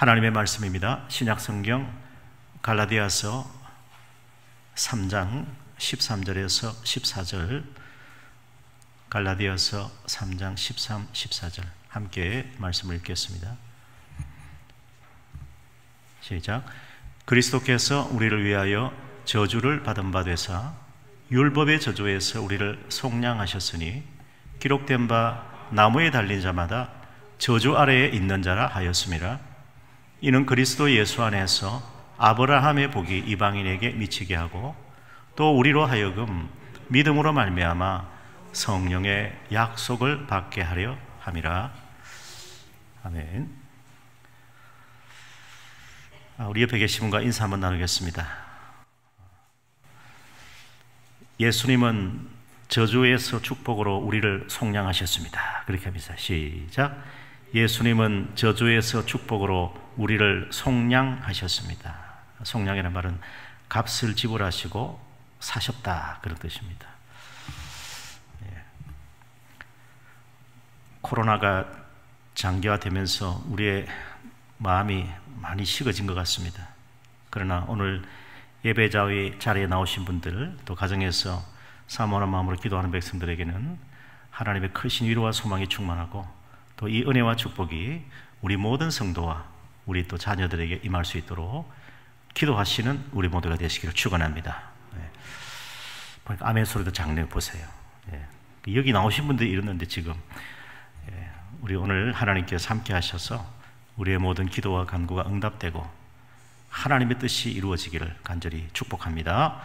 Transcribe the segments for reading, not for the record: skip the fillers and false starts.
하나님의 말씀입니다. 신약성경 갈라디아서 3장 13절에서 14절, 갈라디아서 3장 13, 14절 함께 말씀을 읽겠습니다. 시작. 그리스도께서 우리를 위하여 저주를 받은 바 되사 율법의 저주에서 우리를 속량하셨으니 기록된 바 나무에 달린 자마다 저주 아래에 있는 자라 하였음이라. 이는 그리스도 예수 안에서 아브라함의 복이 이방인에게 미치게 하고 또 우리로 하여금 믿음으로 말미암아 성령의 약속을 받게 하려 함이라. 아멘. 우리 옆에 계신 분과 인사 한번 나누겠습니다. 예수님은 저주에서 축복으로 우리를 속량하셨습니다. 그렇게 합니다. 시작. 예수님은 저주에서 축복으로 우리를 속량하셨습니다. 속량이라는 말은 값을 지불하시고 사셨다, 그런 뜻입니다. 코로나가 장기화되면서 우리의 마음이 많이 식어진 것 같습니다. 그러나 오늘 예배자의 자리에 나오신 분들, 또 가정에서 사모하는 마음으로 기도하는 백성들에게는 하나님의 크신 위로와 소망이 충만하고 또 이 은혜와 축복이 우리 모든 성도와 우리 또 자녀들에게 임할 수 있도록 기도하시는 우리 모두가 되시기를 축원합니다. 보니까 아멘 소리도 작네요. 보세요. 여기 나오신 분들이 이러는데 지금 우리 오늘 하나님께서 함께 하셔서 우리의 모든 기도와 간구가 응답되고 하나님의 뜻이 이루어지기를 간절히 축복합니다.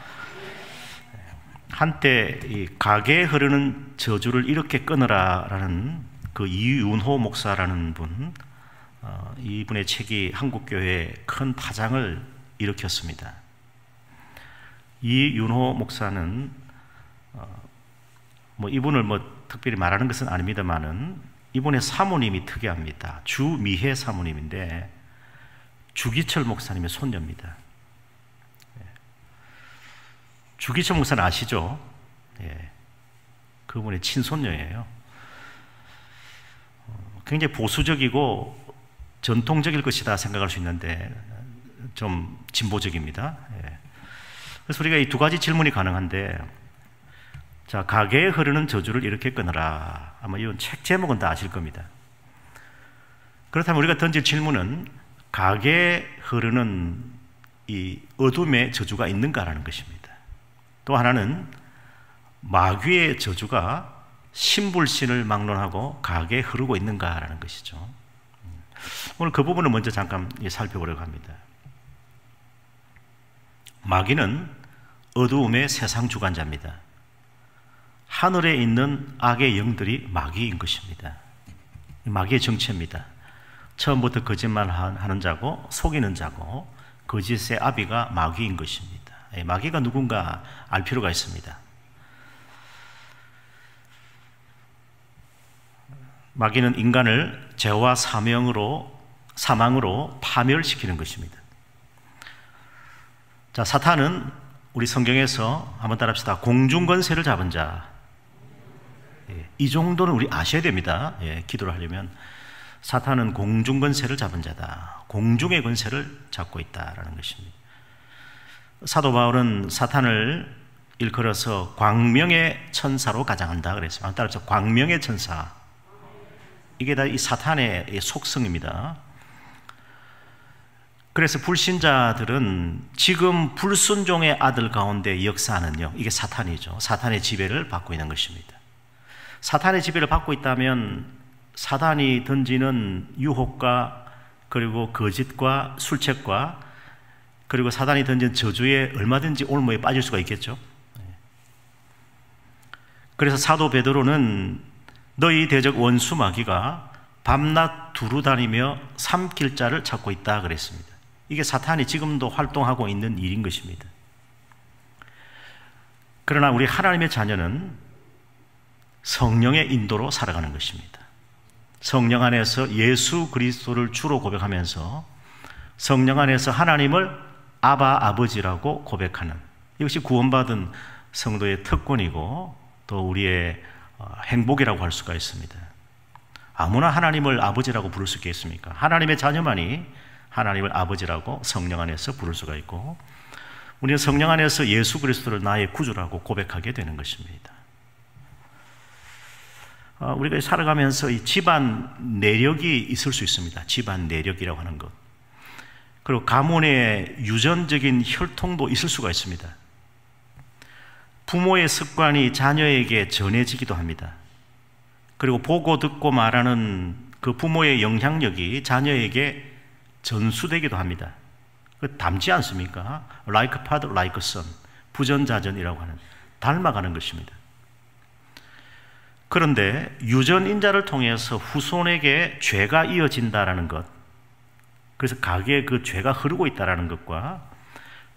한때 이 가게에 흐르는 저주를 이렇게 끊으라라는 그 이윤호 목사라는 분, 이분의 책이 한국교회에 큰 파장을 일으켰습니다. 이윤호 목사는 이분을 특별히 말하는 것은 아닙니다만은 이분의 사모님이 특이합니다. 주미혜 사모님인데 주기철 목사님의 손녀입니다. 주기철 목사는 아시죠? 그분의 친손녀예요. 굉장히 보수적이고 전통적일 것이다 생각할 수 있는데 좀 진보적입니다. 그래서 우리가 이 두 가지 질문이 가능한데, 자, 가게에 흐르는 저주를 이렇게 끊으라. 아마 이건 책 제목은 다 아실 겁니다. 그렇다면 우리가 던질 질문은 가게에 흐르는 이 어둠의 저주가 있는가라는 것입니다. 또 하나는 마귀의 저주가 신불신을 막론하고 가게에 흐르고 있는가라는 것이죠. 오늘 그 부분을 먼저 잠깐 살펴보려고 합니다. 마귀는 어두움의 세상 주관자입니다. 하늘에 있는 악의 영들이 마귀인 것입니다. 마귀의 정체입니다. 처음부터 거짓말하는 자고 속이는 자고 거짓의 아비가 마귀인 것입니다. 마귀가 누군가 알 필요가 있습니다. 마귀는 인간을 죄와 사망으로 파멸시키는 것입니다. 자, 사탄은 우리 성경에서 한번 따라합시다. 공중권세를 잡은 자. 이 정도는 우리 아셔야 됩니다. 기도를 하려면 사탄은 공중권세를 잡은 자다. 공중의 권세를 잡고 있다라는 것입니다. 사도 바울은 사탄을 일컬어서 광명의 천사로 가장한다 그랬습니다. 따라서 광명의 천사. 이게 다 이 사탄의 속성입니다. 그래서 불신자들은 지금 불순종의 아들 가운데 역사하는요, 이게 사탄이죠. 사탄의 지배를 받고 있는 것입니다. 사탄의 지배를 받고 있다면 사탄이 던지는 유혹과 그리고 거짓과 술책과 그리고 사탄이 던진 저주에 얼마든지 올무에 빠질 수가 있겠죠. 그래서 사도 베드로는 너희 대적 원수 마귀가 밤낮 두루 다니며 삼킬 자를 찾고 있다 그랬습니다. 이게 사탄이 지금도 활동하고 있는 일인 것입니다. 그러나 우리 하나님의 자녀는 성령의 인도로 살아가는 것입니다. 성령 안에서 예수 그리스도를 주로 고백하면서 성령 안에서 하나님을 아바 아버지라고 고백하는, 이것이 구원받은 성도의 특권이고 또 우리의 행복이라고 할 수가 있습니다. 아무나 하나님을 아버지라고 부를 수 있겠습니까? 하나님의 자녀만이 하나님을 아버지라고 성령 안에서 부를 수가 있고, 우리는 성령 안에서 예수 그리스도를 나의 구주라고 고백하게 되는 것입니다. 우리가 살아가면서 이 집안 내력이 있을 수 있습니다. 집안 내력이라고 하는 것. 그리고 가문의 유전적인 혈통도 있을 수가 있습니다. 부모의 습관이 자녀에게 전해지기도 합니다. 그리고 보고 듣고 말하는 그 부모의 영향력이 자녀에게 전수되기도 합니다. 닮지 않습니까? Like father, like son. 부전자전이라고 하는, 닮아가는 것입니다. 그런데 유전인자를 통해서 후손에게 죄가 이어진다라는 것, 그래서 가게에 그 죄가 흐르고 있다는 것과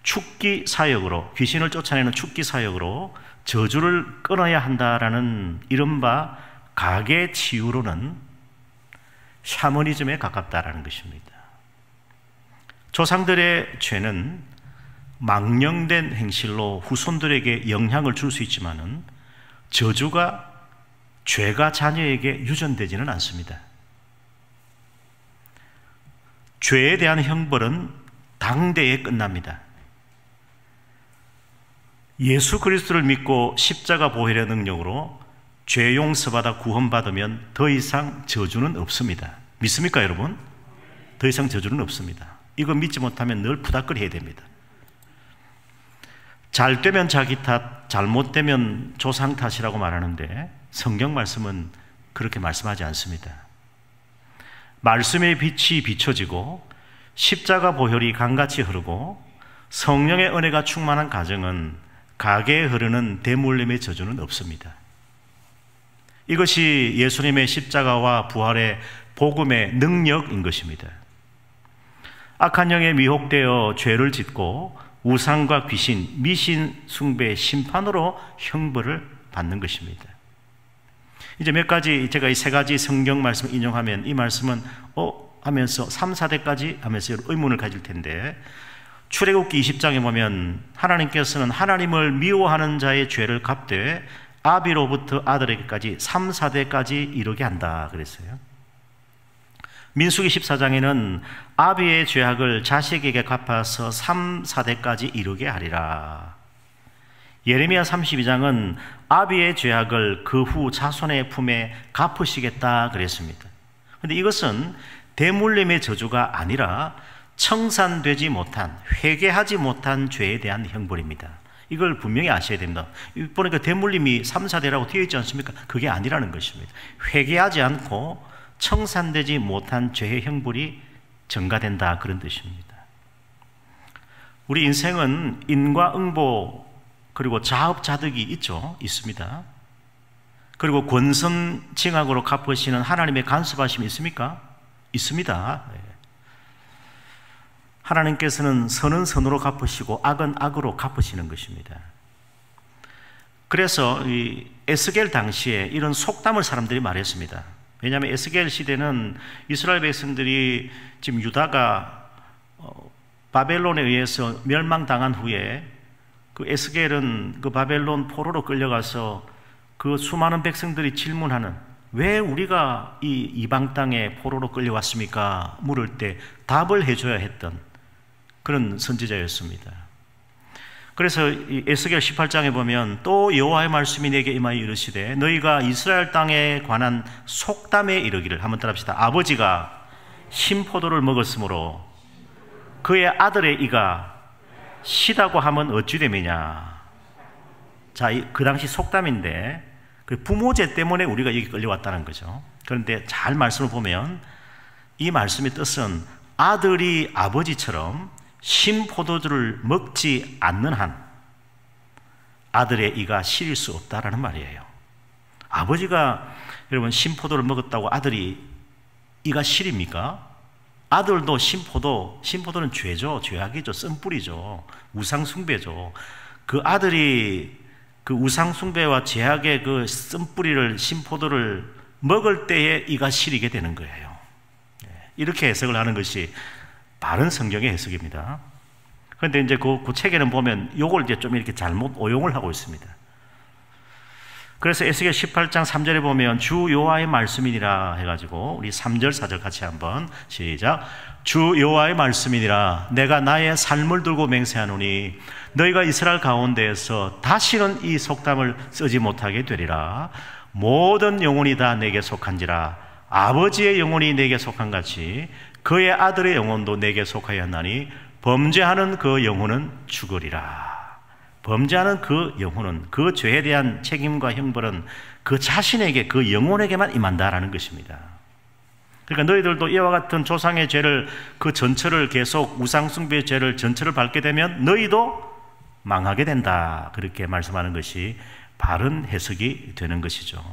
축기 사역으로, 귀신을 쫓아내는 축기 사역으로 저주를 끊어야 한다라는 이른바 가계 치유로는 샤머니즘에 가깝다라는 것입니다. 조상들의 죄는 망령된 행실로 후손들에게 영향을 줄 수 있지만은 저주가, 죄가 자녀에게 유전되지는 않습니다. 죄에 대한 형벌은 당대에 끝납니다. 예수 그리스도를 믿고 십자가 보혈의 능력으로 죄 용서받아 구원받으면 더 이상 저주는 없습니다. 믿습니까, 여러분? 더 이상 저주는 없습니다. 이거 믿지 못하면 늘 푸닥거려야 됩니다. 잘 되면 자기 탓, 잘못되면 조상 탓이라고 말하는데 성경 말씀은 그렇게 말씀하지 않습니다. 말씀의 빛이 비춰지고 십자가 보혈이 강같이 흐르고 성령의 은혜가 충만한 가정은 가게에 흐르는 대물림의 저주는 없습니다. 이것이 예수님의 십자가와 부활의 복음의 능력인 것입니다. 악한 영에 미혹되어 죄를 짓고 우상과 귀신, 미신 숭배의 심판으로 형벌을 받는 것입니다. 이제 몇 가지, 제가 이 세 가지 성경 말씀을 인용하면 이 말씀은 하면서 3, 4대까지 하면서 의문을 가질 텐데, 출애굽기 20장에 보면 하나님께서는 하나님을 미워하는 자의 죄를 갚되 아비로부터 아들에게까지 3, 4대까지 이르게 한다 그랬어요. 민수기 14장에는 아비의 죄악을 자식에게 갚아서 3, 4대까지 이르게 하리라. 예레미야 32장은 아비의 죄악을 그 후 자손의 품에 갚으시겠다 그랬습니다. 그런데 이것은 대물림의 저주가 아니라 청산되지 못한, 회개하지 못한 죄에 대한 형벌입니다. 이걸 분명히 아셔야 됩니다. 보니까 대물림이 3, 4대라고 되어 있지 않습니까? 그게 아니라는 것입니다. 회개하지 않고 청산되지 못한 죄의 형벌이 전가된다, 그런 뜻입니다. 우리 인생은 인과응보 그리고 자업자득이 있습니다. 그리고 권선징악으로 갚으시는 하나님의 간섭하심이 있습니까? 있습니다. 하나님께서는 선은 선으로 갚으시고 악은 악으로 갚으시는 것입니다. 그래서 이 에스겔 당시에 이런 속담을 사람들이 말했습니다. 왜냐하면 에스겔 시대는 이스라엘 백성들이 지금 유다가 바벨론에 의해서 멸망당한 후에 그 에스겔은 그 바벨론 포로로 끌려가서 그 수많은 백성들이 질문하는, 왜 우리가 이 이방 땅에 포로로 끌려왔습니까? 물을 때 답을 해줘야 했던 그런 선지자였습니다. 그래서 이 에스겔 18장에 보면 또 여호와의 말씀이 내게 임하여 이르시되 너희가 이스라엘 땅에 관한 속담에 이르기를, 한번 따라합시다. 아버지가 신포도를 먹었으므로 그의 아들의 이가 시다고 하면 어찌 됨이냐. 자, 그 당시 속담인데 그 부모죄 때문에 우리가 여기 끌려왔다는 거죠. 그런데 잘 말씀을 보면 이 말씀의 뜻은 아들이 아버지처럼 신포도주를 먹지 않는 한 아들의 이가 시릴 수 없다라는 말이에요. 아버지가 여러분 신포도를 먹었다고 아들이 이가 시립니까? 아들도 신포도는 죄죠. 죄악이죠. 쓴뿌리죠. 우상숭배죠. 그 아들이 그 우상숭배와 죄악의 그 쓴뿌리를, 신포도를 먹을 때에 이가 시리게 되는 거예요. 이렇게 해석을 하는 것이 바른 성경의 해석입니다. 그런데 이제 그 책에는 보면 요걸 이제 좀 이렇게 잘못 오용을 하고 있습니다. 그래서 에스겔 18장 3절에 보면 주 여호와의 말씀이니라 해가지고 우리 3절 4절 같이 한번 시작. 주 여호와의 말씀이니라. 내가 나의 삶을 들고 맹세하노니 너희가 이스라엘 가운데에서 다시는 이 속담을 쓰지 못하게 되리라. 모든 영혼이 다 내게 속한지라. 아버지의 영혼이 내게 속한 같이 그의 아들의 영혼도 내게 속하여 하나니 범죄하는 그 영혼은 죽으리라. 범죄하는 그 영혼은, 그 죄에 대한 책임과 형벌은 그 자신에게, 그 영혼에게만 임한다라는 것입니다. 그러니까 너희들도 이와 같은 조상의 죄를, 그 전처를 계속 우상숭배의 죄를 전처를 밟게 되면 너희도 망하게 된다. 그렇게 말씀하는 것이 바른 해석이 되는 것이죠.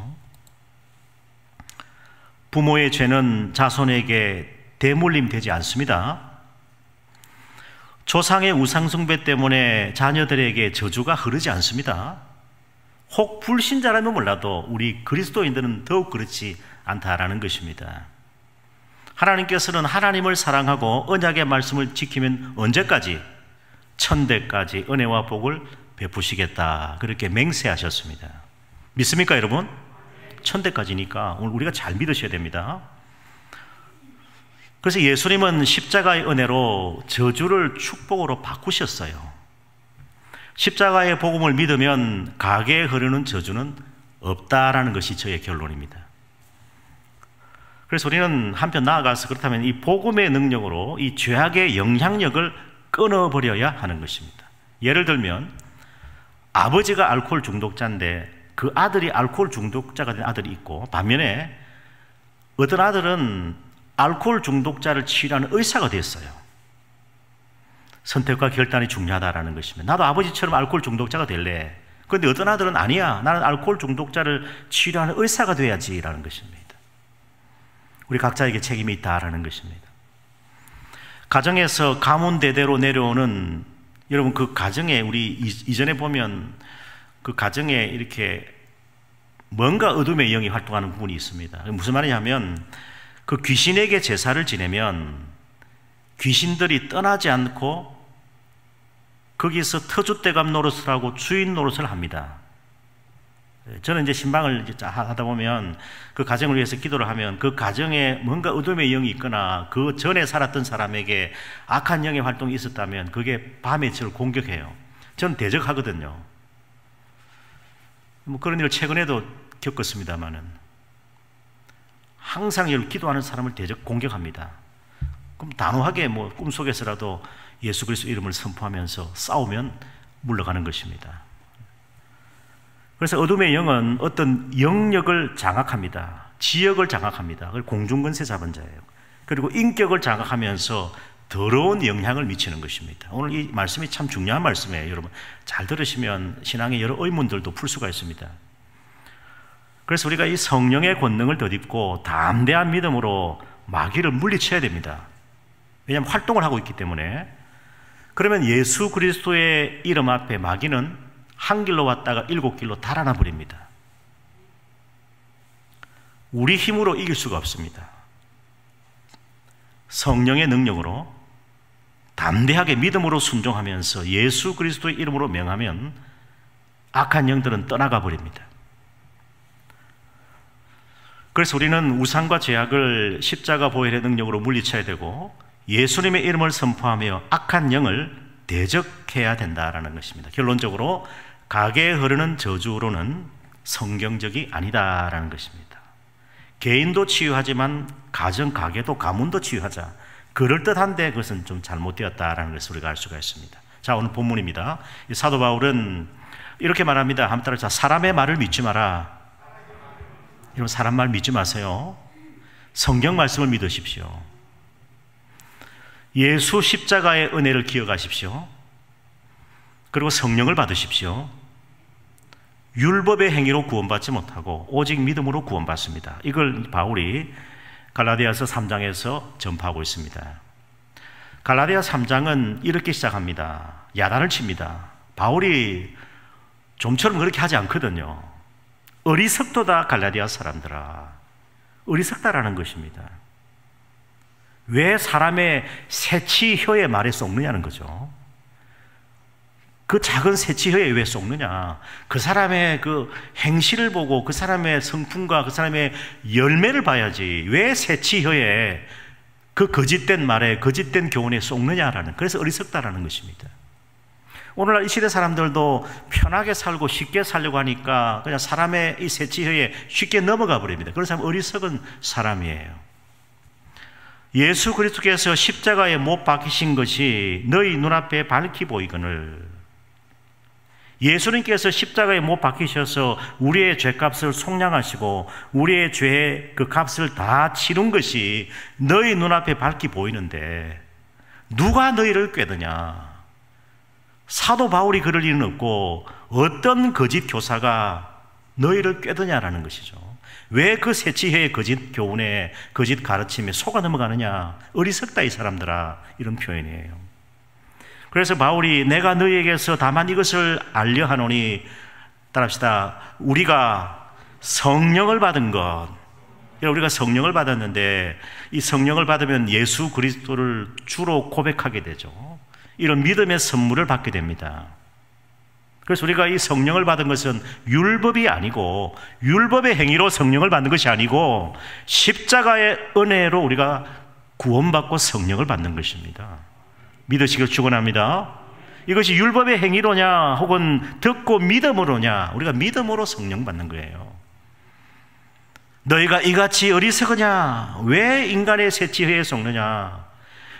부모의 죄는 자손에게 대물림 되지 않습니다. 조상의 우상숭배 때문에 자녀들에게 저주가 흐르지 않습니다. 혹 불신자라면 몰라도 우리 그리스도인들은 더욱 그렇지 않다라는 것입니다. 하나님께서는 하나님을 사랑하고 언약의 말씀을 지키면 언제까지? 천대까지 은혜와 복을 베푸시겠다. 그렇게 맹세하셨습니다. 믿습니까, 여러분? 천대까지니까 오늘 우리가 잘 믿으셔야 됩니다. 그래서 예수님은 십자가의 은혜로 저주를 축복으로 바꾸셨어요. 십자가의 복음을 믿으면 가게에 흐르는 저주는 없다라는 것이 저의 결론입니다. 그래서 우리는 한편 나아가서 그렇다면 이 복음의 능력으로 이 죄악의 영향력을 끊어버려야 하는 것입니다. 예를 들면 아버지가 알코올 중독자인데 그 아들이 알코올 중독자가 된 아들이 있고, 반면에 어떤 아들은 알코올 중독자를 치료하는 의사가 됐어요. 선택과 결단이 중요하다는 것입니다. 나도 아버지처럼 알코올 중독자가 될래. 그런데 어떤 아들은 아니야, 나는 알코올 중독자를 치료하는 의사가 돼야지라는 것입니다. 우리 각자에게 책임이 있다라는 것입니다. 가정에서 가문 대대로 내려오는, 여러분 그 가정에 우리 이전에 보면 그 가정에 이렇게 뭔가 어둠의 영이 활동하는 부분이 있습니다. 무슨 말이냐면 그 귀신에게 제사를 지내면 귀신들이 떠나지 않고 거기서 터줏대감 노릇을 하고 주인 노릇을 합니다. 저는 이제 신방을 하다 보면 그 가정을 위해서 기도를 하면 그 가정에 뭔가 어둠의 영이 있거나 그 전에 살았던 사람에게 악한 영의 활동이 있었다면 그게 밤에 저를 공격해요. 저는 대적하거든요. 뭐 그런 일을 최근에도 겪었습니다만은 항상 이를 기도하는 사람을 대적 공격합니다. 그럼 단호하게 뭐 꿈속에서라도 예수 그리스도 이름을 선포하면서 싸우면 물러가는 것입니다. 그래서 어둠의 영은 어떤 영역을 장악합니다. 지역을 장악합니다. 그걸 공중권세 잡은 자예요. 그리고 인격을 장악하면서 더러운 영향을 미치는 것입니다. 오늘 이 말씀이 참 중요한 말씀이에요. 여러분 잘 들으시면 신앙의 여러 의문들도 풀 수가 있습니다. 그래서 우리가 이 성령의 권능을 덧입고 담대한 믿음으로 마귀를 물리쳐야 됩니다. 왜냐하면 활동을 하고 있기 때문에. 그러면 예수 그리스도의 이름 앞에 마귀는 한 길로 왔다가 7길로 달아나 버립니다. 우리 힘으로 이길 수가 없습니다. 성령의 능력으로 담대하게 믿음으로 순종하면서 예수 그리스도의 이름으로 명하면 악한 영들은 떠나가 버립니다. 그래서 우리는 우상과 죄악을 십자가 보혈의 능력으로 물리쳐야 되고 예수님의 이름을 선포하며 악한 영을 대적해야 된다라는 것입니다. 결론적으로 가게에 흐르는 저주로는 성경적이 아니다라는 것입니다. 개인도 치유하지만 가정, 가게도, 가문도 치유하자. 그럴듯한데 그것은 좀 잘못되었다라는 것을 우리가 알 수가 있습니다. 자, 오늘 본문입니다. 이 사도 바울은 이렇게 말합니다. 한번 따라서 사람의 말을 믿지 마라. 여러분 사람 말 믿지 마세요. 성경 말씀을 믿으십시오. 예수 십자가의 은혜를 기억하십시오. 그리고 성령을 받으십시오. 율법의 행위로 구원받지 못하고 오직 믿음으로 구원받습니다. 이걸 바울이 갈라디아서 3장에서 전파하고 있습니다. 갈라디아 3장은 이렇게 시작합니다. 야단을 칩니다. 바울이 좀처럼 그렇게 하지 않거든요. 어리석도다 갈라디아 사람들아. 어리석다라는 것입니다. 왜 사람의 새치 혀의 말에 썩느냐는 거죠. 그 작은 새치혀에 왜 속느냐? 그 사람의 그 행실을 보고 그 사람의 성품과 그 사람의 열매를 봐야지 왜 새치혀에 그 거짓된 말에 거짓된 교훈에 속느냐라는, 그래서 어리석다라는 것입니다. 오늘날 이 시대 사람들도 편하게 살고 쉽게 살려고 하니까 그냥 사람의 이 새치혀에 쉽게 넘어가 버립니다. 그런 사람은 어리석은 사람이에요. 예수 그리스도께서 십자가에 못 박히신 것이 너희 눈앞에 밝히 보이거늘, 예수님께서 십자가에 못 박히셔서 우리의 죄값을 속량하시고 우리의 죄의 그 값을 다 치른 것이 너희 눈앞에 밝히 보이는데 누가 너희를 꾀드냐? 사도 바울이 그럴 일은 없고 어떤 거짓 교사가 너희를 꾀드냐라는 것이죠. 왜 그 새치혀의 거짓 교훈에 거짓 가르침에 속아 넘어가느냐? 어리석다 이 사람들아, 이런 표현이에요. 그래서 바울이 내가 너희에게서 다만 이것을 알려하노니, 따라합시다. 우리가 성령을 받은 것, 우리가 성령을 받았는데 이 성령을 받으면 예수 그리스도를 주로 고백하게 되죠. 이런 믿음의 선물을 받게 됩니다. 그래서 우리가 이 성령을 받은 것은 율법이 아니고, 율법의 행위로 성령을 받는 것이 아니고 십자가의 은혜로 우리가 구원받고 성령을 받는 것입니다. 믿으시길 축원합니다. 이것이 율법의 행위로냐 혹은 듣고 믿음으로냐? 우리가 믿음으로 성령 받는 거예요. 너희가 이같이 어리석으냐? 왜 인간의 새치혀에 속느냐?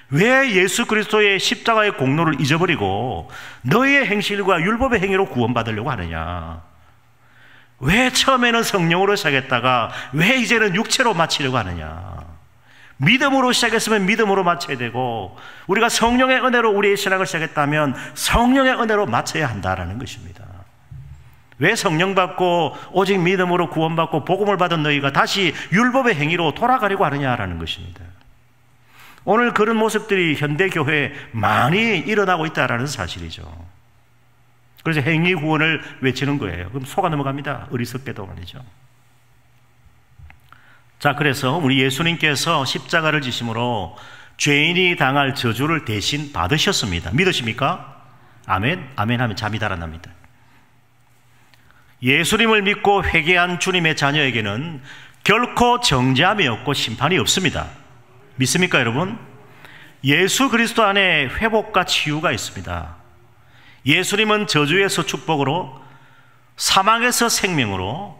왜 예수 그리스도의 십자가의 공로를 잊어버리고 너희의 행실과 율법의 행위로 구원받으려고 하느냐? 왜 처음에는 성령으로 시작했다가 왜 이제는 육체로 마치려고 하느냐? 믿음으로 시작했으면 믿음으로 마쳐야 되고, 우리가 성령의 은혜로 우리의 신앙을 시작했다면 성령의 은혜로 마쳐야 한다라는 것입니다. 왜 성령 받고 오직 믿음으로 구원받고 복음을 받은 너희가 다시 율법의 행위로 돌아가려고 하느냐라는 것입니다. 오늘 그런 모습들이 현대교회에 많이 일어나고 있다는 사실이죠. 그래서 행위 구원을 외치는 거예요. 그럼 속아 넘어갑니다. 어리석게도 말이죠. 자, 그래서 우리 예수님께서 십자가를 지심으로 죄인이 당할 저주를 대신 받으셨습니다. 믿으십니까? 아멘. 아멘 하면 잠이 달아납니다. 예수님을 믿고 회개한 주님의 자녀에게는 결코 정죄함이 없고 심판이 없습니다. 믿습니까, 여러분? 예수 그리스도 안에 회복과 치유가 있습니다. 예수님은 저주에서 축복으로, 사망에서 생명으로,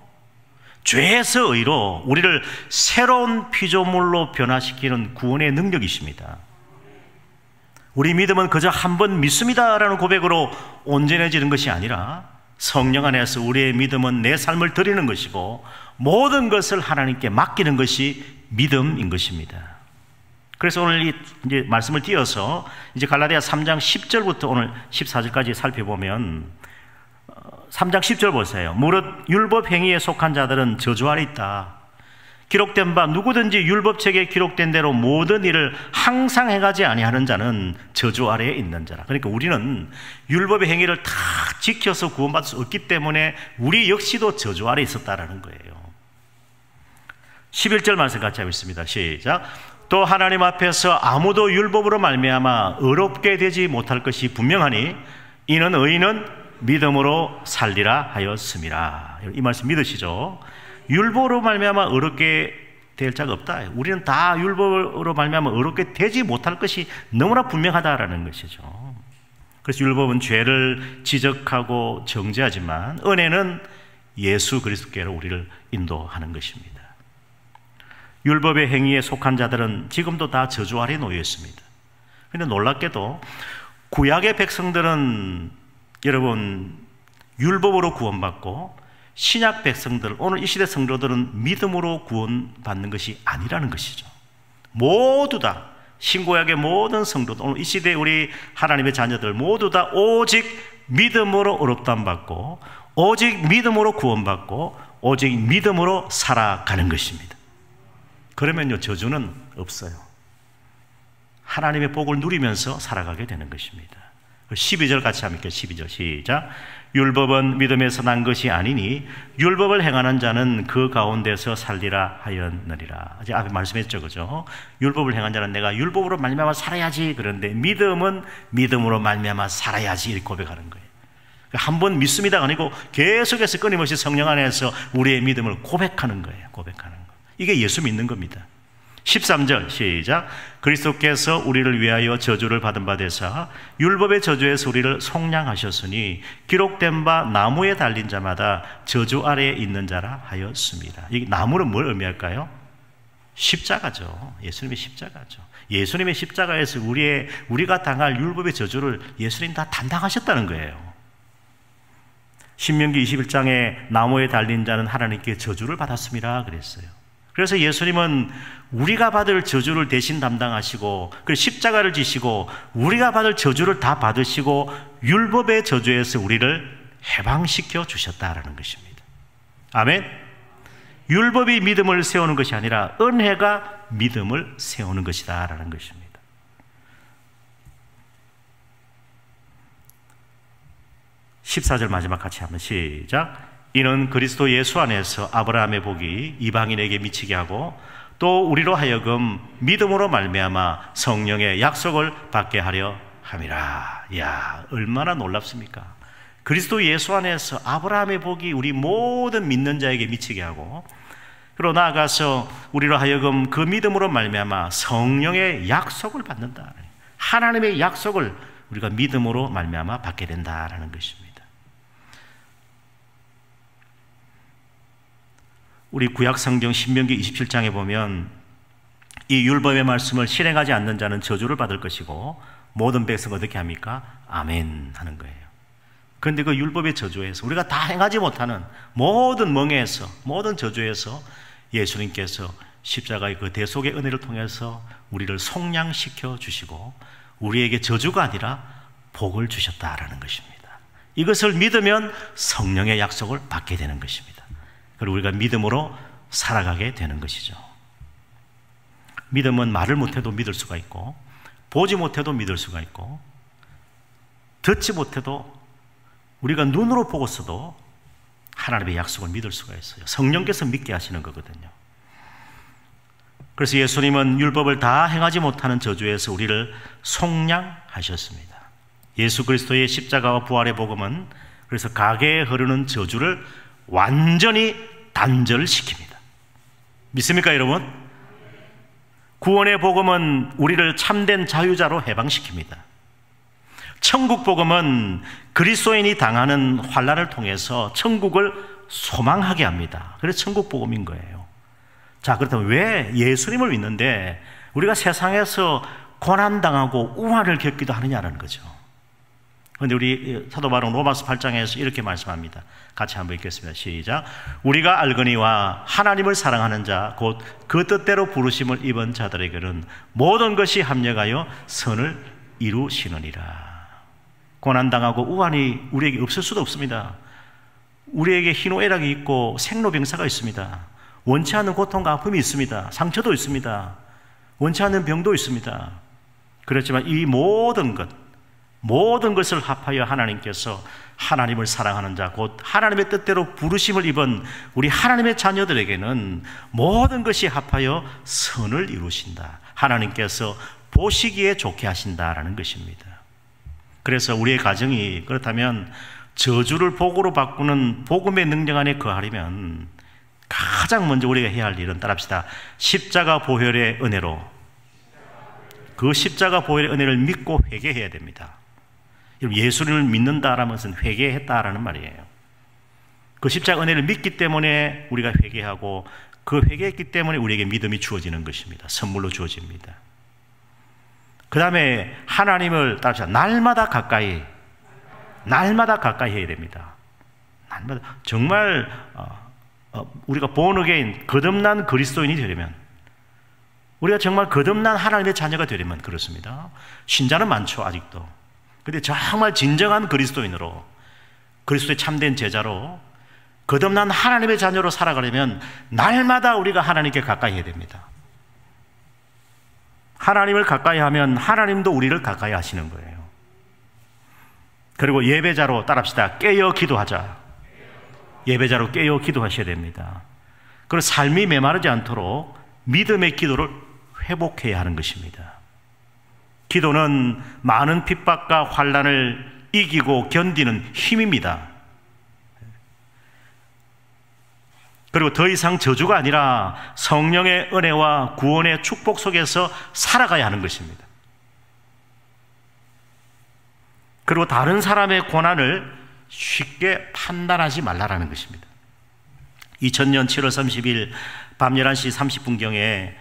죄에서 의로 우리를 새로운 피조물로 변화시키는 구원의 능력이십니다. 우리 믿음은 그저 한 번 믿습니다라는 고백으로 온전해지는 것이 아니라 성령 안에서 우리의 믿음은 내 삶을 드리는 것이고 모든 것을 하나님께 맡기는 것이 믿음인 것입니다. 그래서 오늘 이제 말씀을 띄어서 이제 갈라디아 3장 10절부터 오늘 14절까지 살펴보면 3장 10절 보세요. 무릇 율법 행위에 속한 자들은 저주 아래 있다. 기록된 바 누구든지 율법책에 기록된 대로 모든 일을 항상 행하지 아니하는 자는 저주 아래에 있는 자라. 그러니까 우리는 율법의 행위를 다 지켜서 구원받을 수 없기 때문에 우리 역시도 저주 아래에 있었다라는 거예요. 11절 말씀 같이 하겠습니다. 시작. 또 하나님 앞에서 아무도 율법으로 말미암아 의롭게 되지 못할 것이 분명하니 이는 의인은 믿음으로 살리라 하였음이라. 이 말씀 믿으시죠? 율법으로 말미암아 의롭게 될 자가 없다. 우리는 다 율법으로 말미암아 의롭게 되지 못할 것이 너무나 분명하다라는 것이죠. 그래서 율법은 죄를 지적하고 정죄하지만 은혜는 예수 그리스도께로 우리를 인도하는 것입니다. 율법의 행위에 속한 자들은 지금도 다 저주 아래에 놓여 있습니다. 그런데 놀랍게도 구약의 백성들은 여러분 율법으로 구원받고 신약 백성들, 오늘 이 시대 성도들은 믿음으로 구원받는 것이 아니라는 것이죠. 모두 다 신구약의 모든 성도들, 오늘 이 시대 우리 하나님의 자녀들 모두 다 오직 믿음으로 의롭다함 받고 오직 믿음으로 구원받고 오직 믿음으로 살아가는 것입니다. 그러면요 저주는 없어요. 하나님의 복을 누리면서 살아가게 되는 것입니다. 12절 같이 함께 12절 시작. 율법은 믿음에서 난 것이 아니니 율법을 행하는 자는 그 가운데서 살리라 하였느니라. 이제 앞에 말씀했죠, 그죠? 율법을 행한 자는 내가 율법으로 말미암아 살아야지. 그런데 믿음은 믿음으로 말미암아 살아야지 이렇게 고백하는 거예요. 한 번 믿습니다가 아니고 계속해서 끊임없이 성령 안에서 우리의 믿음을 고백하는 거예요. 고백하는 거. 이게 예수 믿는 겁니다. 13절 시작. 그리스도께서 우리를 위하여 저주를 받은 바 되사 율법의 저주에서 우리를 속량하셨으니 기록된 바 나무에 달린 자마다 저주 아래에 있는 자라 하였습니다. 이 나무는 뭘 의미할까요? 십자가죠. 예수님의 십자가죠. 예수님의 십자가에서 우리가 당할 율법의 저주를 예수님 다 담당하셨다는 거예요. 신명기 21장에 나무에 달린 자는 하나님께 저주를 받았습니다 그랬어요. 그래서 예수님은 우리가 받을 저주를 대신 담당하시고 그 십자가를 지시고 우리가 받을 저주를 다 받으시고 율법의 저주에서 우리를 해방시켜 주셨다라는 것입니다. 아멘. 율법이 믿음을 세우는 것이 아니라 은혜가 믿음을 세우는 것이다라는 것입니다. 14절 마지막 같이 한번 시작. 이는 그리스도 예수 안에서 아브라함의 복이 이방인에게 미치게 하고 또 우리로 하여금 믿음으로 말미암아 성령의 약속을 받게 하려 함이라. 이야, 얼마나 놀랍습니까? 그리스도 예수 안에서 아브라함의 복이 우리 모든 믿는 자에게 미치게 하고 그리고 나아가서 우리로 하여금 그 믿음으로 말미암아 성령의 약속을 받는다. 하나님의 약속을 우리가 믿음으로 말미암아 받게 된다라는 것입니다. 우리 구약성경 신명기 27장에 보면 이 율법의 말씀을 실행하지 않는 자는 저주를 받을 것이고 모든 백성은 어떻게 합니까? 아멘 하는 거예요. 그런데 그 율법의 저주에서 우리가 다 행하지 못하는 모든 멍에에서 모든 저주에서 예수님께서 십자가의 그 대속의 은혜를 통해서 우리를 속량시켜 주시고 우리에게 저주가 아니라 복을 주셨다라는 것입니다. 이것을 믿으면 성령의 약속을 받게 되는 것입니다. 그리고 우리가 믿음으로 살아가게 되는 것이죠. 믿음은 말을 못해도 믿을 수가 있고 보지 못해도 믿을 수가 있고 듣지 못해도 우리가 눈으로 보고서도 하나님의 약속을 믿을 수가 있어요. 성령께서 믿게 하시는 거거든요. 그래서 예수님은 율법을 다 행하지 못하는 저주에서 우리를 속량하셨습니다. 예수 그리스도의 십자가와 부활의 복음은 그래서 가게에 흐르는 저주를 완전히 단절시킵니다. 믿습니까 여러분? 구원의 복음은 우리를 참된 자유자로 해방시킵니다. 천국 복음은 그리스도인이 당하는 환난을 통해서 천국을 소망하게 합니다. 그래서 천국 복음인 거예요. 자, 그렇다면 왜 예수님을 믿는데 우리가 세상에서 고난당하고 우환을 겪기도 하느냐는 거죠. 그런데 우리 사도 바울 로마서 8장에서 이렇게 말씀합니다. 같이 한번 읽겠습니다. 시작. 우리가 알거니와 하나님을 사랑하는 자 곧 그 뜻대로 부르심을 입은 자들에게는 모든 것이 합력하여 선을 이루시느니라. 고난당하고 우환이 우리에게 없을 수도 없습니다. 우리에게 희노애락이 있고 생로병사가 있습니다. 원치 않는 고통과 아픔이 있습니다. 상처도 있습니다. 원치 않는 병도 있습니다. 그렇지만 이 모든 것을 합하여 하나님께서 하나님을 사랑하는 자 곧 하나님의 뜻대로 부르심을 입은 우리 하나님의 자녀들에게는 모든 것이 합하여 선을 이루신다. 하나님께서 보시기에 좋게 하신다라는 것입니다. 그래서 우리의 가정이 그렇다면 저주를 복으로 바꾸는 복음의 능력 안에 거하려면 가장 먼저 우리가 해야 할 일은 따라합시다. 십자가 보혈의 은혜로 그 십자가 보혈의 은혜를 믿고 회개해야 됩니다. 예수님을 믿는다라는 것은 회개했다라는 말이에요. 그 십자가 은혜를 믿기 때문에 우리가 회개하고 그 회개했기 때문에 우리에게 믿음이 주어지는 것입니다. 선물로 주어집니다. 그 다음에 하나님을 따라서 날마다 가까이 해야 됩니다. 날마다 정말 우리가 born again 거듭난 그리스도인이 되려면 우리가 정말 거듭난 하나님의 자녀가 되려면 그렇습니다. 신자는 많죠 아직도. 그런데 정말 진정한 그리스도인으로 그리스도의 참된 제자로 거듭난 하나님의 자녀로 살아가려면 날마다 우리가 하나님께 가까이 해야 됩니다. 하나님을 가까이 하면 하나님도 우리를 가까이 하시는 거예요. 그리고 예배자로 따라합시다. 깨어 기도하자. 예배자로 깨어 기도하셔야 됩니다. 그리고 삶이 메마르지 않도록 믿음의 기도를 회복해야 하는 것입니다. 기도는 많은 핍박과 환난을 이기고 견디는 힘입니다. 그리고 더 이상 저주가 아니라 성령의 은혜와 구원의 축복 속에서 살아가야 하는 것입니다. 그리고 다른 사람의 고난을 쉽게 판단하지 말라라는 것입니다. 2000년 7월 30일 밤 11시 30분경에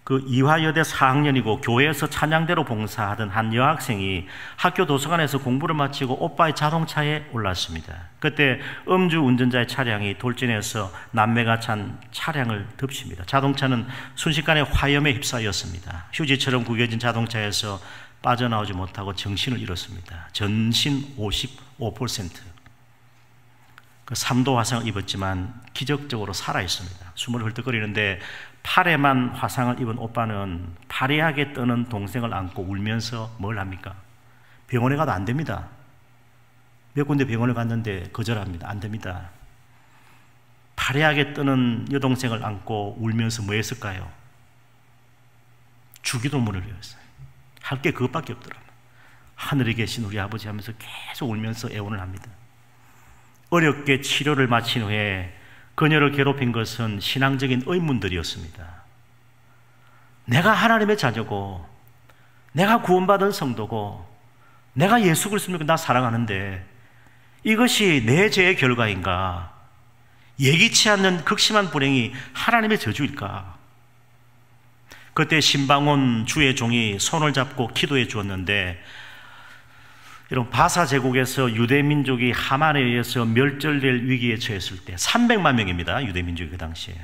그 이화여대 4학년이고 교회에서 찬양대로 봉사하던 한 여학생이 학교 도서관에서 공부를 마치고 오빠의 자동차에 올랐습니다. 그때 음주 운전자의 차량이 돌진해서 남매가 찬 차량을 덮칩니다. 자동차는 순식간에 화염에 휩싸였습니다. 휴지처럼 구겨진 자동차에서 빠져나오지 못하고 정신을 잃었습니다. 전신 55%. 그 3도 화상을 입었지만 기적적으로 살아있습니다. 숨을 헐떡거리는데 팔에만 화상을 입은 오빠는 파리하게 떠는 동생을 안고 울면서 뭘 합니까? 병원에 가도 안 됩니다. 몇 군데 병원을 갔는데 거절합니다. 안 됩니다. 파리하게 떠는 여동생을 안고 울면서 뭐 했을까요? 주기도문을 외웠어요. 할 게 그것밖에 없더라고요. 하늘에 계신 우리 아버지 하면서 계속 울면서 애원을 합니다. 어렵게 치료를 마친 후에 그녀를 괴롭힌 것은 신앙적인 의문들이었습니다. 내가 하나님의 자녀고, 내가 구원받은 성도고, 내가 예수 그리스도를 나 사랑하는데 이것이 내 죄의 결과인가? 예기치 않는 극심한 불행이 하나님의 저주일까? 그때 신방원 주의 종이 손을 잡고 기도해 주었는데, 이런 바사 제국에서 유대 민족이 하만에 의해서 멸절될 위기에 처했을 때 300만 명입니다. 유대 민족이 그 당시에.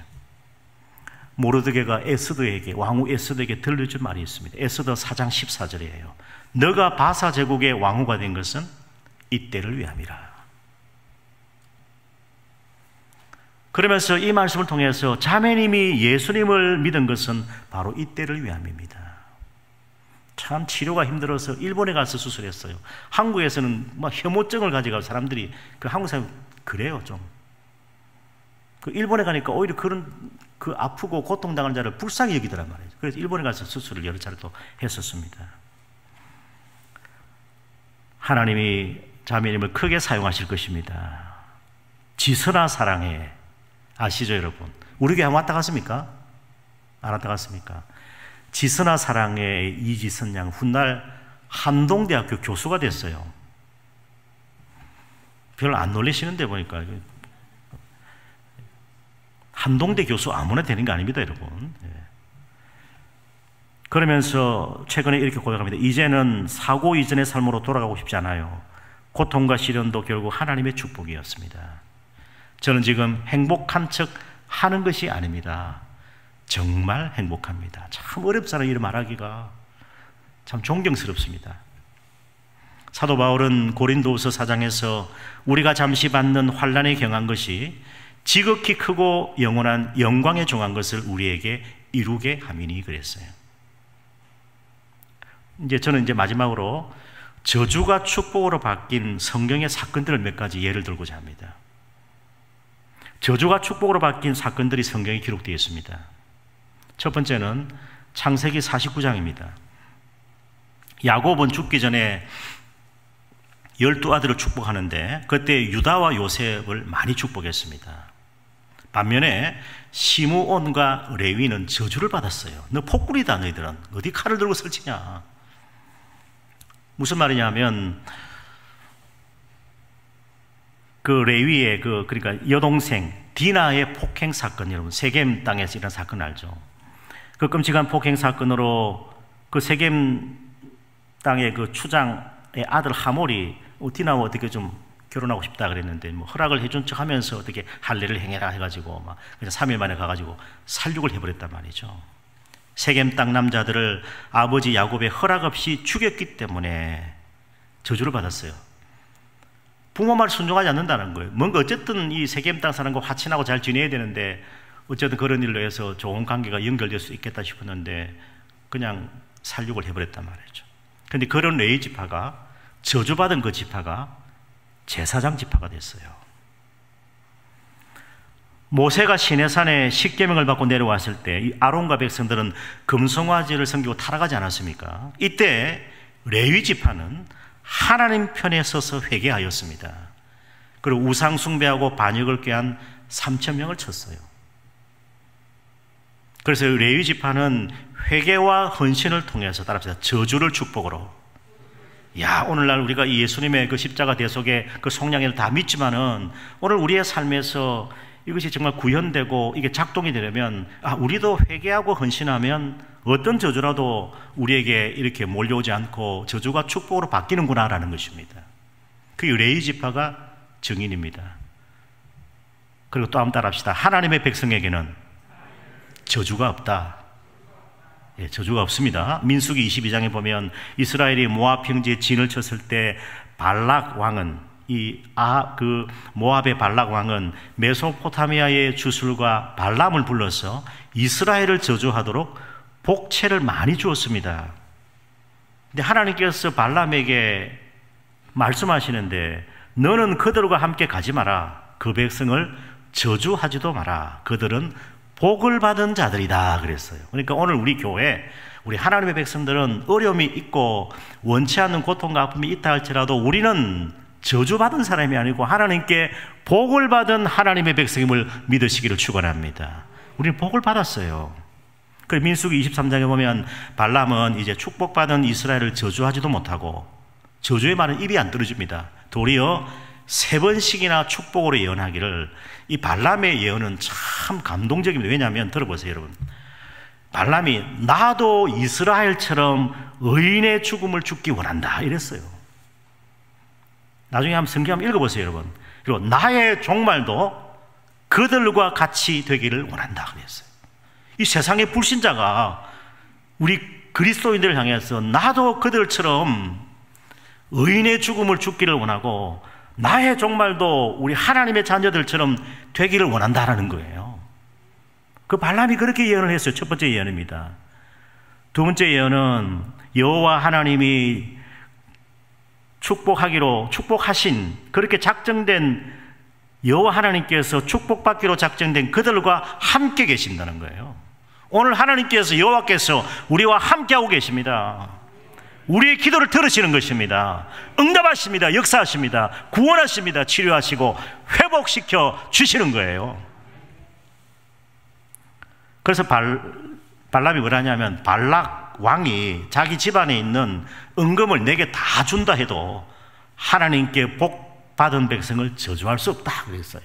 모르드게가 에스더에게, 왕후 에스더에게 들려준 말이 있습니다. 에스더 4장 14절이에요. 너가 바사 제국의 왕후가 된 것은 이때를 위함이라. 그러면서 이 말씀을 통해서 자매님이 예수님을 믿은 것은 바로 이때를 위함입니다. 참 치료가 힘들어서 일본에 가서 수술했어요. 한국에서는 막 혐오증을 가져가고 사람들이, 그 한국 사람 그래요 좀. 그 일본에 가니까 오히려 그런 그 아프고 고통당한 자를 불쌍히 여기더란 말이에요. 그래서 일본에 가서 수술을 여러 차례 또 했었습니다. 하나님이 자매님을 크게 사용하실 것입니다. 지선아 사랑해. 아시죠 여러분? 우리 교회 왔다 갔습니까? 안 왔다 갔습니까? 지선아 사랑의 이지선 양 훗날 한동대학교 교수가 됐어요. 별로 안 놀리시는데 보니까 한동대 교수 아무나 되는 게 아닙니다 여러분. 그러면서 최근에 이렇게 고백합니다. 이제는 사고 이전의 삶으로 돌아가고 싶지 않아요. 고통과 시련도 결국 하나님의 축복이었습니다. 저는 지금 행복한 척 하는 것이 아닙니다. 정말 행복합니다. 참 어렵잖아요. 이런 말하기가. 참 존경스럽습니다. 사도 바울은 고린도후서 4장에서 우리가 잠시 받는 환난에 경한 것이 지극히 크고 영원한 영광에 종한 것을 우리에게 이루게 함이니 그랬어요. 저는 마지막으로 저주가 축복으로 바뀐 성경의 사건들을 몇 가지 예를 들고자 합니다. 저주가 축복으로 바뀐 사건들이 성경에 기록되어 있습니다. 첫 번째는 창세기 49장입니다. 야곱은 죽기 전에 12아들을 축복하는데 그때 유다와 요셉을 많이 축복했습니다. 반면에 시므온과 레위는 저주를 받았어요. 너 폭군이다 너희들은. 어디 칼을 들고 설치냐. 무슨 말이냐 하면 그 레위의 그러니까 여동생 디나의 폭행 사건, 여러분 세겜 땅에서 일어난 사건 알죠? 그 끔찍한 폭행 사건으로 그 세겜 땅의 그 추장의 아들 하몰이 디나와 어떻게 좀 결혼하고 싶다 그랬는데 뭐 허락을 해준 척 하면서 어떻게 할례를 행해라 해가지고 막 그냥 3일 만에 가가지고 살육을 해버렸단 말이죠. 세겜 땅 남자들을 아버지 야곱의 허락 없이 죽였기 때문에 저주를 받았어요. 부모 말 순종하지 않는다는 거예요. 뭔가 어쨌든 이 세겜 땅 사람과 화친하고 잘 지내야 되는데 어쨌든 그런 일로 해서 좋은 관계가 연결될 수 있겠다 싶었는데 그냥 살육을 해버렸단 말이죠. 그런데 그런 레위 지파가 저주받은 그 지파가 제사장 지파가 됐어요. 모세가 시내산에 십계명을 받고 내려왔을 때 이 아론과 백성들은 금송아지를 섬기고 타락하지 않았습니까? 이때 레위 지파는 하나님 편에 서서 회개하였습니다. 그리고 우상 숭배하고 반역을 꾀한 3,000명을 쳤어요. 그래서 레위 지파는 회개와 헌신을 통해서 따라합시다. 저주를 축복으로. 야, 오늘날 우리가 이 예수님의 그 십자가 대속의 그 속량을 다 믿지만은 오늘 우리의 삶에서 이것이 정말 구현되고 이게 작동이 되려면 우리도 회개하고 헌신하면 어떤 저주라도 우리에게 이렇게 몰려오지 않고 저주가 축복으로 바뀌는구나라는 것입니다. 그게 레위 지파가 증인입니다. 그리고 또 한번 따라합시다. 하나님의 백성에게는 저주가 없다. 예, 저주가 없습니다. 민수기 22장에 보면 이스라엘이 모압 평지에 진을 쳤을 때 발락 왕은 모압의 발락 왕은 메소포타미아의 주술과 발람을 불러서 이스라엘을 저주하도록 복채를 많이 주었습니다. 근데 하나님께서 발람에게 말씀하시는데 너는 그들과 함께 가지 마라. 그 백성을 저주하지도 마라. 그들은 복을 받은 자들이다 그랬어요. 그러니까 오늘 우리 교회, 우리 하나님의 백성들은 어려움이 있고 원치 않는 고통과 아픔이 있다 할지라도 우리는 저주받은 사람이 아니고 하나님께 복을 받은 하나님의 백성임을 믿으시기를 축원합니다. 우리는 복을 받았어요. 그래서 민수기 23장에 보면 발람은 이제 축복받은 이스라엘을 저주하지도 못하고 저주의 말은 입이 안 떨어집니다. 도리어 3번씩이나 축복으로 예언하기를, 이 발람의 예언은 참 감동적입니다. 왜냐하면 들어보세요 여러분. 발람이 나도 이스라엘처럼 의인의 죽음을 죽기 원한다 이랬어요. 나중에 한번 성경 한번 읽어보세요 여러분. 그리고 나의 종말도 그들과 같이 되기를 원한다 그랬어요. 이 세상의 불신자가 우리 그리스도인들을 향해서 나도 그들처럼 의인의 죽음을 죽기를 원하고 나의 종말도 우리 하나님의 자녀들처럼 되기를 원한다라는 거예요. 그 발람이 그렇게 예언을 했어요. 첫 번째 예언입니다. 두 번째 예언은 여호와 하나님이 축복하신 그렇게 작정된 여호와 하나님께서 축복받기로 작정된 그들과 함께 계신다는 거예요. 오늘 하나님께서 여호와께서 우리와 함께하고 계십니다. 우리의 기도를 들으시는 것입니다. 응답하십니다. 역사하십니다. 구원하십니다. 치료하시고 회복시켜 주시는 거예요. 그래서 발람이 뭐라냐면 발락 왕이 자기 집안에 있는 은금을 내게 다 준다 해도 하나님께 복 받은 백성을 저주할 수 없다 그랬어요.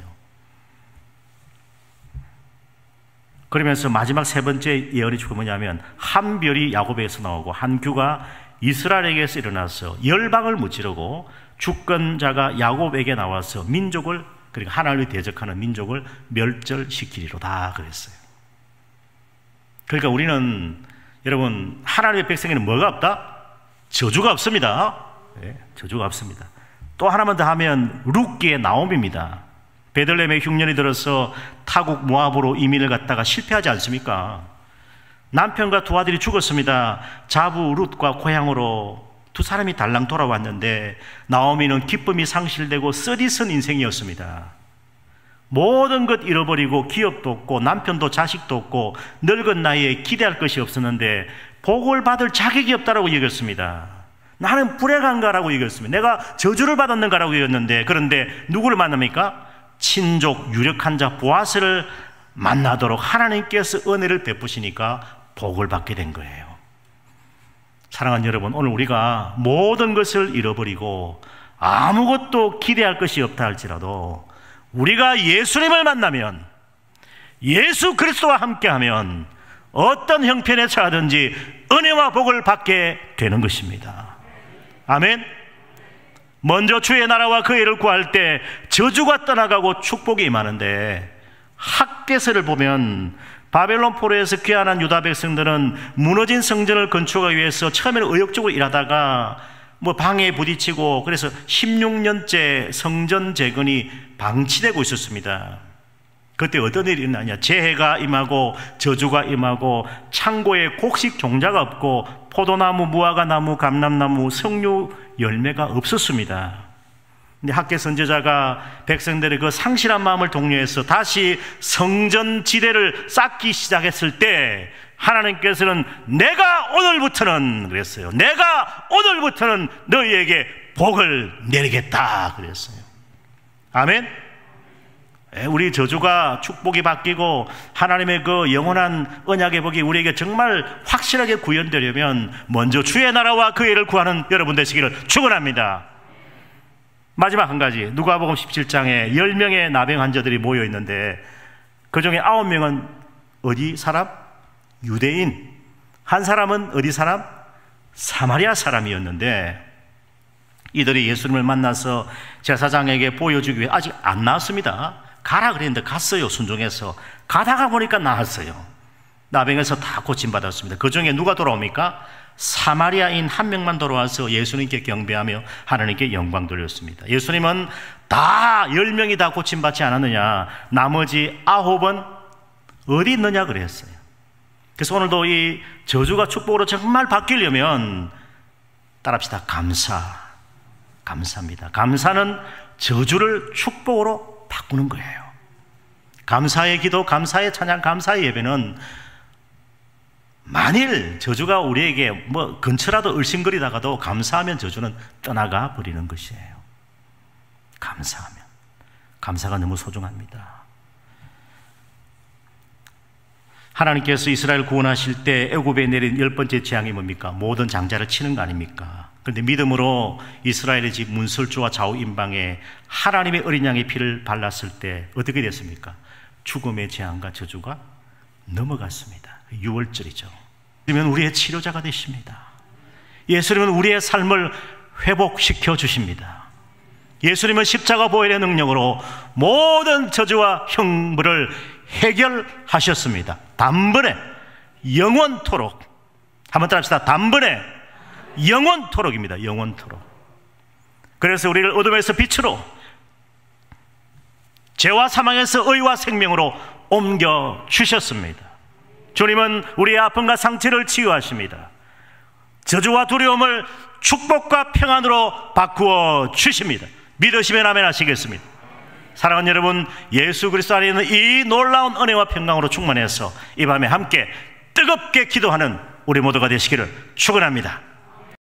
그러면서 마지막 세 번째 예언이 뭐냐면 한 별이 야곱에게서 나오고 한 규가 이스라엘에게서 일어나서 열방을 무찌르고 주권자가 야곱에게 나와서 민족을, 그러니까 하나님을 대적하는 민족을 멸절시키리로다 그랬어요. 그러니까 우리는 여러분 하나님의 백성에는 뭐가 없다? 저주가 없습니다. 네, 저주가 없습니다. 또 하나만 더 하면 룻기의 나옴입니다. 베들레헴에 흉년이 들어서 타국 모압으로 이민을 갔다가 실패하지 않습니까? 남편과 두 아들이 죽었습니다. 자부 룻과 고향으로 두 사람이 달랑 돌아왔는데 나오미는 기쁨이 상실되고 쓰디쓴 인생이었습니다. 모든 것 잃어버리고 기업도 없고 남편도 자식도 없고 늙은 나이에 기대할 것이 없었는데 복을 받을 자격이 없다라고 여겼습니다. 나는 불행한가라고 여겼습니다. 내가 저주를 받았는가라고 여겼는데, 그런데 누구를 만납니까? 친족 유력한 자 보아스를 만나도록 하나님께서 은혜를 베푸시니까 복을 받게 된 거예요. 사랑하는 여러분, 오늘 우리가 모든 것을 잃어버리고 아무것도 기대할 것이 없다 할지라도 우리가 예수님을 만나면, 예수 그리스도와 함께하면 어떤 형편에 처하든지 은혜와 복을 받게 되는 것입니다. 아멘. 먼저 주의 나라와 그 의를 구할 때 저주가 떠나가고 축복이 임하는데, 학개서를 보면 바벨론 포로에서 귀환한 유다 백성들은 무너진 성전을 건축하기 위해서 처음에는 의욕적으로 일하다가 방해에 부딪히고, 그래서 16년째 성전 재건이 방치되고 있었습니다. 그때 어떤 일이 일어나냐? 재해가 임하고 저주가 임하고 창고에 곡식 종자가 없고 포도나무, 무화과나무, 감람나무, 석류 열매가 없었습니다. 근데 학개 선지자가 백성들의 그 상실한 마음을 독려해서 다시 성전 지대를 쌓기 시작했을 때 하나님께서는 내가 오늘부터는 그랬어요. 내가 오늘부터는 너희에게 복을 내리겠다 그랬어요. 아멘. 우리 저주가 축복이 바뀌고 하나님의 그 영원한 언약의 복이 우리에게 정말 확실하게 구현되려면 먼저 주의 나라와 그 일을 구하는 여러분 되시기를 축원합니다. 마지막 한 가지, 누가복음 17장에 10명의 나병 환자들이 모여 있는데 그 중에 9명은 어디 사람? 유대인. 한 사람은 어디 사람? 사마리아 사람이었는데 이들이 예수님을 만나서 제사장에게 보여주기 위해 아직 안 나왔습니다. 가라 그랬는데 갔어요. 순종해서 가다가 보니까 나았어요. 나병에서 다 고침받았습니다. 그 중에 누가 돌아옵니까? 사마리아인 한 명만 돌아와서 예수님께 경배하며 하나님께 영광 돌렸습니다. 예수님은 다 10명이 다 고침받지 않았느냐, 나머지 9은 어디 있느냐 그랬어요. 그래서 오늘도 이 저주가 축복으로 정말 바뀌려면 따라합시다. 감사합니다. 감사는 저주를 축복으로 바꾸는 거예요. 감사의 기도, 감사의 찬양, 감사의 예배는 만일 저주가 우리에게 뭐 근처라도 얼씬거리다가도 감사하면 저주는 떠나가 버리는 것이에요. 감사하면. 감사가 너무 소중합니다. 하나님께서 이스라엘 구원하실 때 애굽에 내린 10번째 재앙이 뭡니까? 모든 장자를 치는 거 아닙니까? 그런데 믿음으로 이스라엘의 집 문설주와 좌우임방에 하나님의 어린 양의 피를 발랐을 때 어떻게 됐습니까? 죽음의 재앙과 저주가 넘어갔습니다. 6월절이죠. 예수님은 우리의 치료자가 되십니다. 예수님은 우리의 삶을 회복시켜 주십니다. 예수님은 십자가 보혈의 능력으로 모든 저주와 형벌을 해결하셨습니다. 단번에 영원토록. 한번 따라합시다. 단번에 영원토록입니다. 영원토록. 그래서 우리를 어둠에서 빛으로, 죄와 사망에서 의와 생명으로 옮겨 주셨습니다. 주님은 우리의 아픔과 상처를 치유하십니다. 저주와 두려움을 축복과 평안으로 바꾸어 주십니다. 믿으시면 아멘 하시겠습니다. 사랑하는 여러분, 예수 그리스도 안에 있는 이 놀라운 은혜와 평강으로 충만해서 이 밤에 함께 뜨겁게 기도하는 우리 모두가 되시기를 축원합니다.